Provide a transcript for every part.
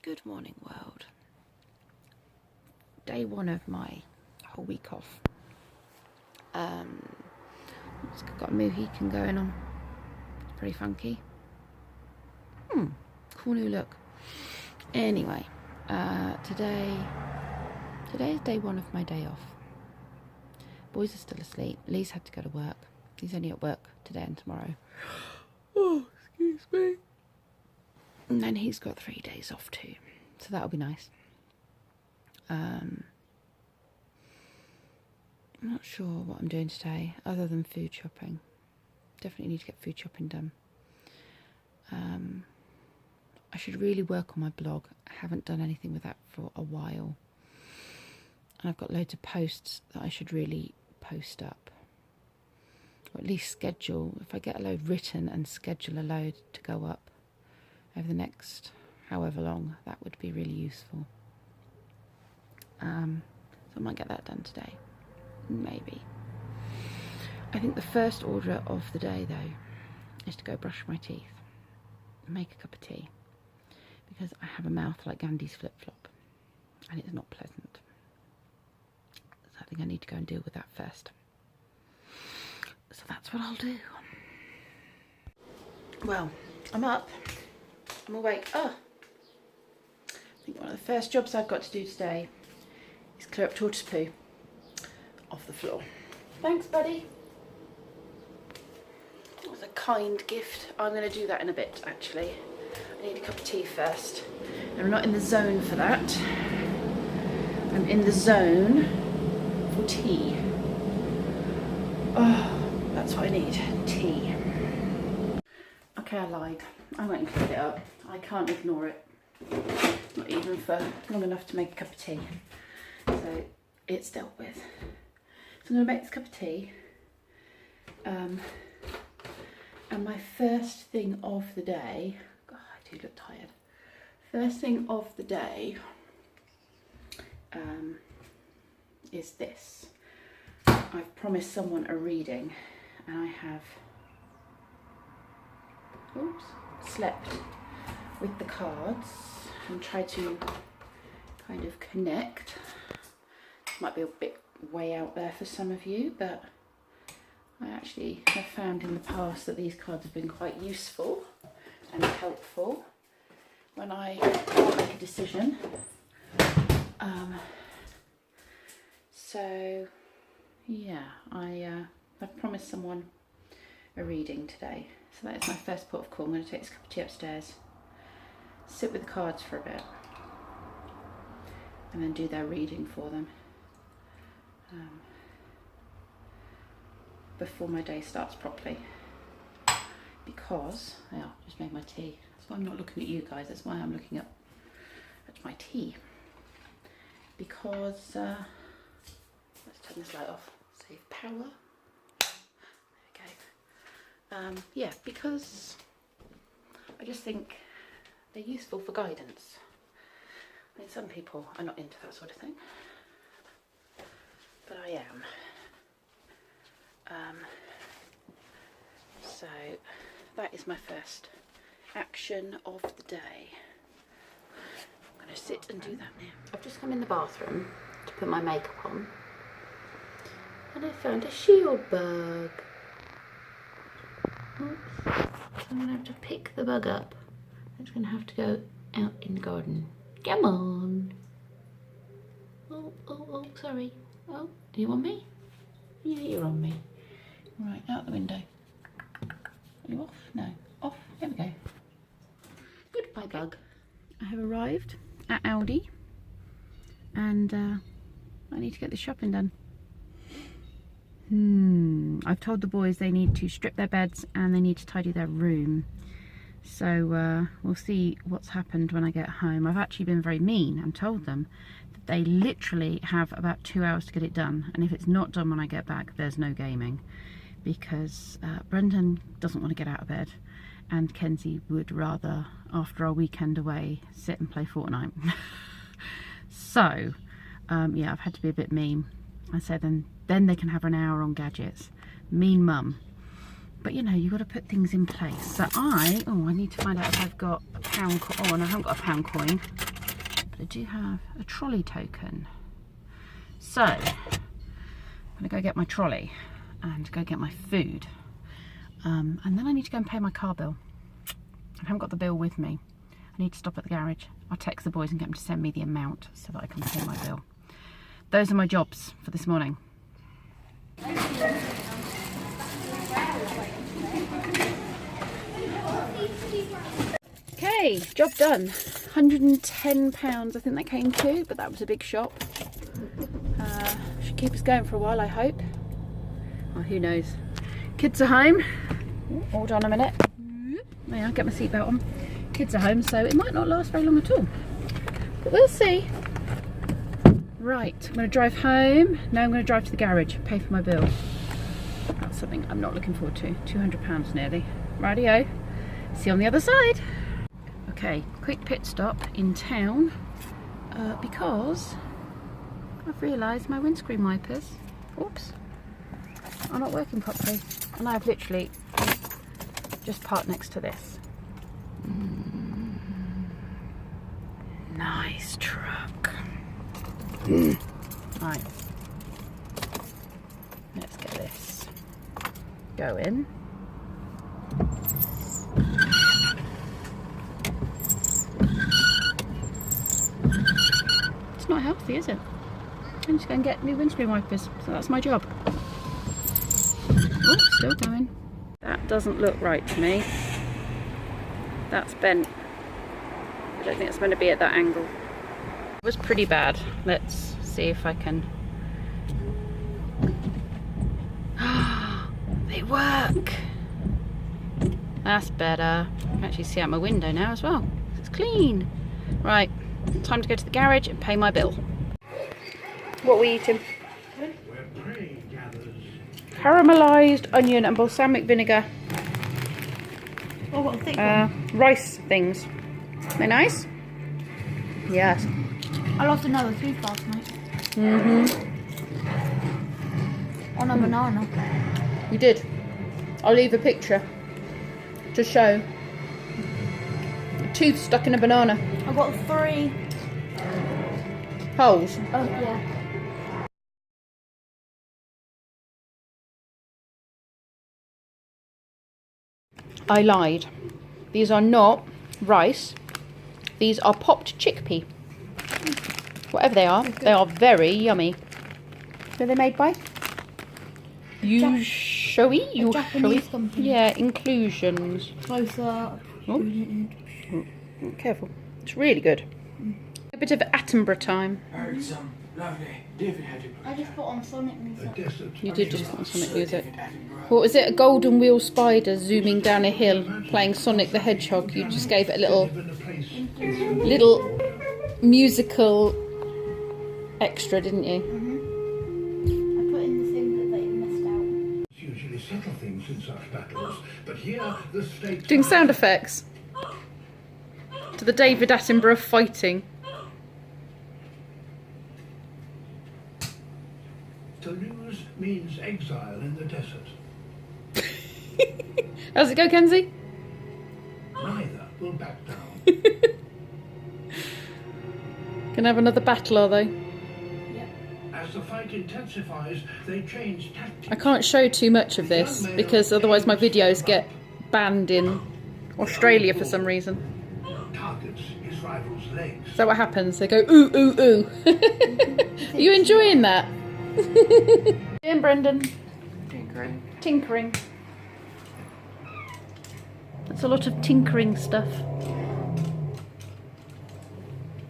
Good morning, world. Day one of my whole week off. It's got a Mohican going on. It's pretty funky. Cool new look. Anyway, today is day one of my day off. Boys are still asleep. Lee's had to go to work. He's only at work today and tomorrow. Oh, excuse me. And then he's got 3 days off too, so that'll be nice. I'm not sure what I'm doing today other than food shopping. Definitely need to get food shopping done. I should really work on my blog. I haven't done anything with that for a while. And I've got loads of posts that I should really post up. Or at least schedule. If I get a load written and schedule a load to go up over the next however long, that would be really useful. So I might get that done today. Maybe. I think the first order of the day though is to go brush my teeth and make a cup of tea, because I have a mouth like Gandhi's flip-flop and it's not pleasant. So I think I need to go and deal with that first. So that's what I'll do. Well, I'm up. I'm awake. I think one of the first jobs I've got to do today is clear up tortoise poo off the floor. Thanks, buddy. It was a kind gift. I'm going to do that in a bit, actually. I need a cup of tea first. I'm not in the zone for that. I'm in the zone for tea. Oh, that's what I need. Tea. Okay, I lied. I went and cleared it up. I can't ignore it. Not even for long enough to make a cup of tea. So it's dealt with. So I'm going to make this cup of tea. And my first thing of the day, God, I do look tired. First thing of the day is this. I've promised someone a reading and I have slept with the cards and tried to kind of connect. This might be a bit way out there for some of you, but I actually have found in the past that these cards have been quite useful and helpful when I make a decision. So yeah, I've promised someone a reading today. So that is my first port of call. I'm going to take this cup of tea upstairs, sit with the cards for a bit, and then do their reading for them before my day starts properly. Because, I just made my tea. That's why I'm not looking at you guys, that's why I'm looking at my tea. Because, let's turn this light off, save power. Yeah, because I just think they're useful for guidance. I mean, some people are not into that sort of thing, but I am. So that is my first action of the day. I'm going to sit and do that now. I've just come in the bathroom to put my makeup on, and I found a shield bug. Oops. So I'm going to have to pick the bug up. It's going to have to go out in the garden. Come on. Oh, sorry. Oh, do you want me? Yeah, you're on me. Right, out the window. Are you off? No. Off. There we go. Goodbye, bug. I have arrived at Aldi and I need to get the shopping done. I've told the boys they need to strip their beds and they need to tidy their room. So we'll see what's happened when I get home. I've actually been very mean and told them that they literally have about 2 hours to get it done. And if it's not done when I get back, there's no gaming. Because Brendan doesn't want to get out of bed. And Kenzie would rather, after our weekend away, sit and play Fortnite. So, yeah, I've had to be a bit mean. I said, then they can have an hour on gadgets. Mean mum. But you know, you've got to put things in place. So I need to find out if I've got a pound coin. Oh, and I haven't got a pound coin. but I do have a trolley token. So I'm gonna go get my trolley and go get my food. And then I need to go and pay my car bill. I haven't got the bill with me. I need to stop at the garage. I'll text the boys and get them to send me the amount so that I can pay my bill. Those are my jobs for this morning. Okay, job done. £110 I think that came to, but that was a big shop. Should keep us going for a while, I hope. Well, who knows. Kids are home. Hold on a minute. Yeah, I'll get my seatbelt on. Kids are home, so it might not last very long at all. But we'll see. Right, I'm going to drive home. Now I'm going to drive to the garage, pay for my bill. That's something I'm not looking forward to. £200 nearly. Rightio. See you on the other side. Okay, quick pit stop in town because I've realised my windscreen wipers, oops, are not working properly, and I've literally just parked next to this. Nice truck. Right, let's get this going. It's not healthy, is it? I'm just going to get new windscreen wipers, so that's my job. Oh, still going. That doesn't look right to me. That's bent. I don't think it's going to be at that angle. It was pretty bad. Let's see if I can... They work! That's better. I can actually see out my window now as well. It's clean. Right, time to go to the garage and pay my bill. What are we eating? Caramelised onion and balsamic vinegar. Oh, what a thick one. Rice things. They're nice? Yes. I lost another tooth last night. On a banana. You did? I'll leave a picture to show. A tooth stuck in a banana. I got 3 holes. Oh, yeah. I lied. These are not rice. These are popped chickpea. Whatever they are very yummy. Who are they made by? A Japanese company. Yeah, Inclusions. Closer. Oh. Careful. It's really good. A bit of Attenborough time. I just put on Sonic music. You did just put on Sonic music. What was it? A golden wheel spider zooming down a hill, playing Sonic the Hedgehog. You just gave it a little musical extra, didn't you? I put in the thing that they missed out. Usually subtle things in such battles, but here the stakes Doing sound effects to the David Attenborough fighting. To lose means exile in the desert. How's it go, Kenzie? Neither will back down. Gonna have another battle, are they? Yep. As the fight intensifies, they change tactics. I can't show too much of this because otherwise my videos get banned in Australia for some reason. Targets his rival's legs. Is that what happens? They go ooh ooh ooh. Are you enjoying that? Ian Brendan. Tinkering. That's a lot of tinkering stuff.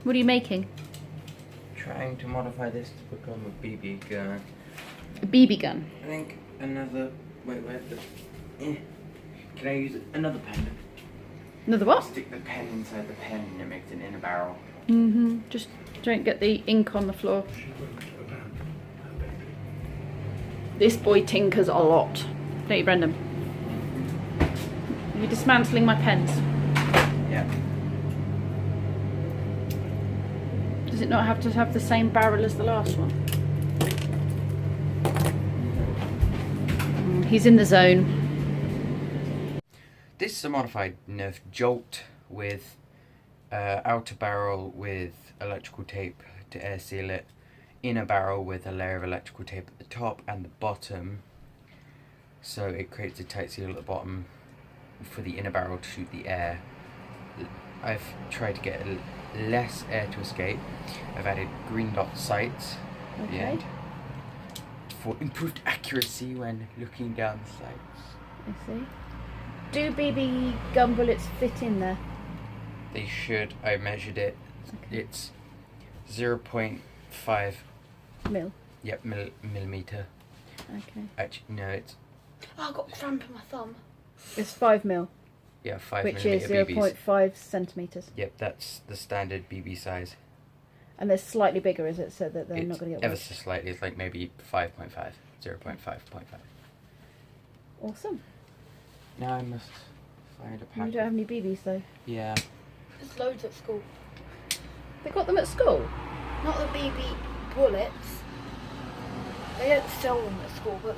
What are you making? Trying to modify this to become a BB gun. A BB gun? I think another... Wait, where's the... Can I use another pen? Another what? Stick the pen inside the pen and it makes it in a barrel. Just don't get the ink on the floor. This boy tinkers a lot. Don't you, Brendan? You're dismantling my pens. Yeah. Does it not have to have the same barrel as the last one? He's in the zone. This is a modified Nerf Jolt with outer barrel with electrical tape to air seal it, inner barrel with a layer of electrical tape at the top and the bottom, so it creates a tight seal at the bottom for the inner barrel to shoot the air. I've tried to get less air to escape. I've added green dot sights at the end for improved accuracy when looking down the sights. I see. Do BB gun bullets fit in there? They should. I measured it. Okay. It's 0.5 Mil. Yep, millimeter. Okay. Actually, no, it's Oh, I got cramp in my thumb. It's 5 mil, 5 which is millimeter BBs. 0.5 centimeters. Yep, that's the standard BB size. And they're slightly bigger, is it? So that they're not going to get ever wet. so slightly. It's like maybe 5.5, 0.5.5. Awesome. Now I must find a pack. You don't have any BBs though. Yeah. There's loads at school. They got them at school. Not the BB bullets. They don't sell them at school, but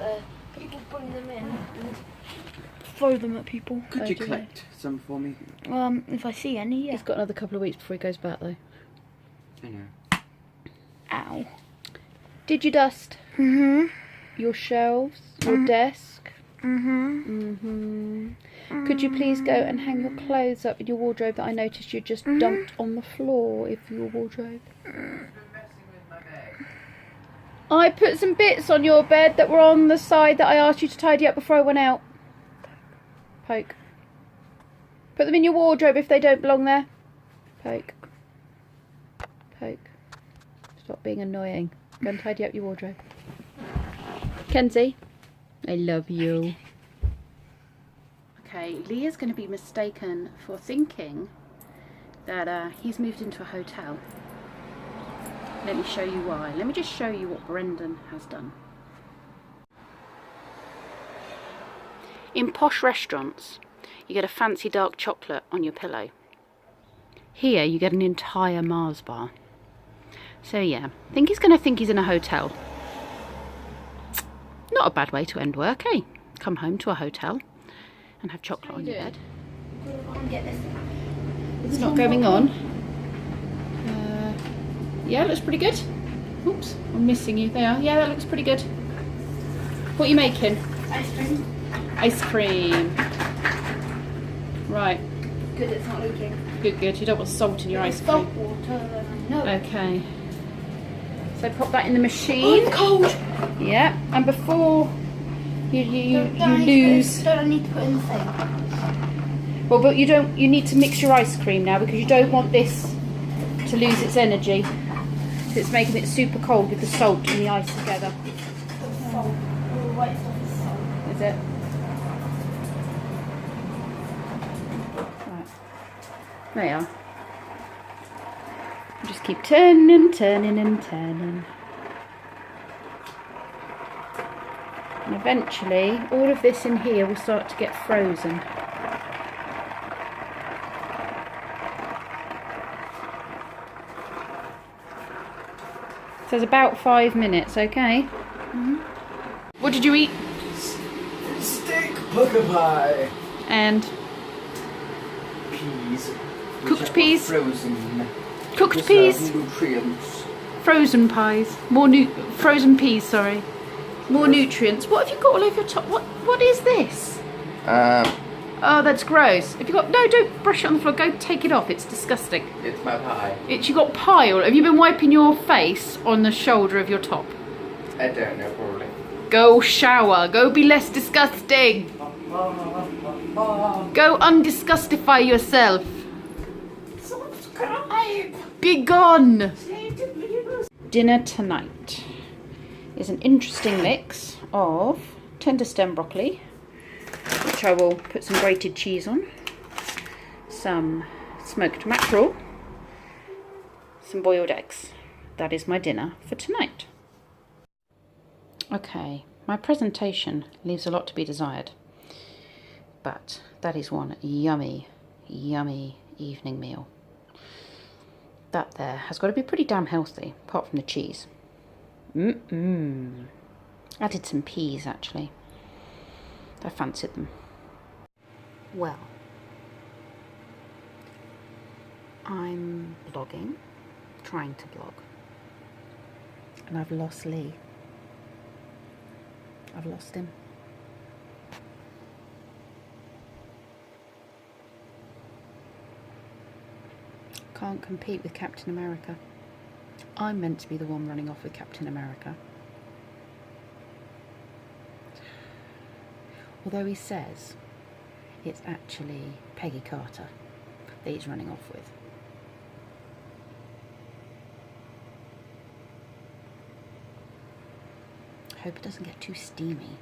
people bring them in and throw them at people. Could Oh, you do they? collect some for me? If I see any, yeah. He's got another couple of weeks before he goes back though. I know. Ow. Did you dust Mhm. your shelves, your desk? Mhm. Could you please go and hang your clothes up in your wardrobe that I noticed you just dumped on the floor of your wardrobe? I put some bits on your bed that were on the side that I asked you to tidy up before I went out. Poke. Put them in your wardrobe if they don't belong there. Poke. Poke. Stop being annoying. Go and tidy up your wardrobe. Kenzie, I love you. Okay, Leah's going to be mistaken for thinking that he's moved into a hotel. Let me show you why. Let me just show you what Brendan has done. In posh restaurants, you get a fancy dark chocolate on your pillow. Here, you get an entire Mars bar. So yeah, I think he's going to think he's in a hotel. Not a bad way to end work, eh? Come home to a hotel and have chocolate on your bed. Get this. It's not going on. Yeah, looks pretty good. Oops, I'm missing you. There. Yeah, that looks pretty good. What are you making? Ice cream. Ice cream. Right. Good, it's not leaking. Good, good. You don't want salt in your ice cream. Salt water. No. Okay. So pop that in the Oh, machine. it's cold. Yeah. And before you Don't I lose. don't I need to put in the thing? Well, but you don't. You need to mix your ice cream now because you don't want this to lose its energy. So it's making it super cold with the salt and the ice together. Salt. All the white stuff is salt. Is it? Right. There you are. Just keep turning and turning and turning. And eventually, all of this in here will start to get frozen. So it's about 5 minutes, okay? What did you eat? Steak booker pie. And Peas. Cooked peas? Frozen. cooked peas, Nutrients. frozen pies, frozen peas. Sorry, more nutrients. What have you got all over your top? What is this? Oh, that's gross. If you got don't brush it on the floor. Go take it off. It's disgusting. It's my pie. You got pie all. Have you been wiping your face on the shoulder of your top? I don't know, probably. Go shower. Go be less disgusting. Go undisgustify yourself. Subscribe. Be gone. Dinner tonight is an interesting mix of tender stem broccoli, which I will put some grated cheese on, some smoked mackerel, some boiled eggs. That is my dinner for tonight. Okay, my presentation leaves a lot to be desired, but that is one yummy, yummy evening meal. That there has got to be pretty damn healthy, apart from the cheese. Added some peas, actually. I fancied them. Well, I'm blogging, trying to blog, and I've lost Lee. I've lost him. Can't compete with Captain America. I'm meant to be the one running off with Captain America. Although he says it's actually Peggy Carter that he's running off with. I hope it doesn't get too steamy.